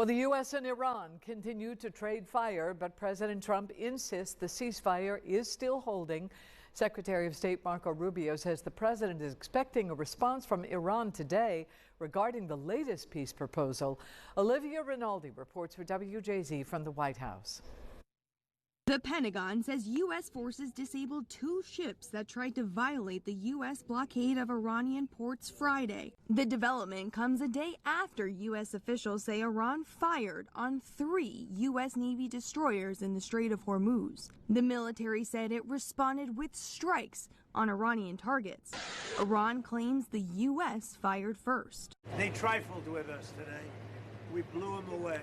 Well, the U.S. and Iran continue to trade fire, but President Trump insists the ceasefire is still holding. Secretary of State Marco Rubio says the president is expecting a response from Iran today regarding the latest peace proposal. Olivia Rinaldi reports for WJZ from the White House. The Pentagon says U.S. forces disabled 2 ships that tried to violate the U.S. blockade of Iranian ports Friday. The development comes a day after U.S. officials say Iran fired on 3 U.S. Navy destroyers in the Strait of Hormuz. The military said it responded with strikes on Iranian targets. Iran claims the U.S. fired first. They trifled with us today. We blew them away.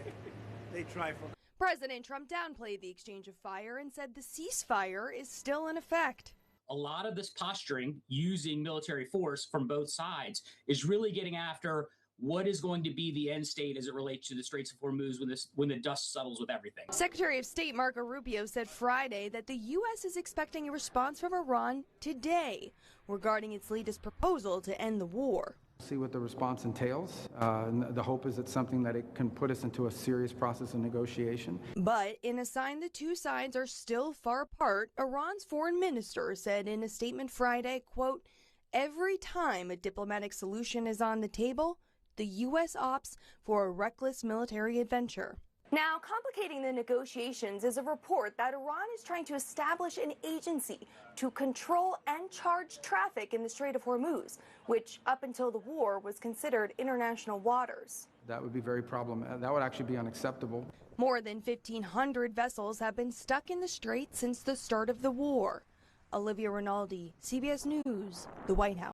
They trifled. President Trump downplayed the exchange of fire and said the ceasefire is still in effect. A lot of this posturing using military force from both sides is really getting after what is going to be the end state as it relates to the Straits of Hormuz when the dust settles with everything. Secretary of State Marco Rubio said Friday that the U.S. is expecting a response from Iran today regarding its latest proposal to end the war. See what the response entails. The hope is it's something that it can put us into a serious process of negotiation. But in a sign the two sides are still far apart, Iran's foreign minister said in a statement Friday, quote, "Every time a diplomatic solution is on the table, the U.S. opts for a reckless military adventure." Now, complicating the negotiations is a report that Iran is trying to establish an agency to control and charge traffic in the Strait of Hormuz, which up until the war was considered international waters. That would be very problematic. That would actually be unacceptable. More than 1,500 vessels have been stuck in the strait since the start of the war. Olivia Rinaldi, CBS News, the White House.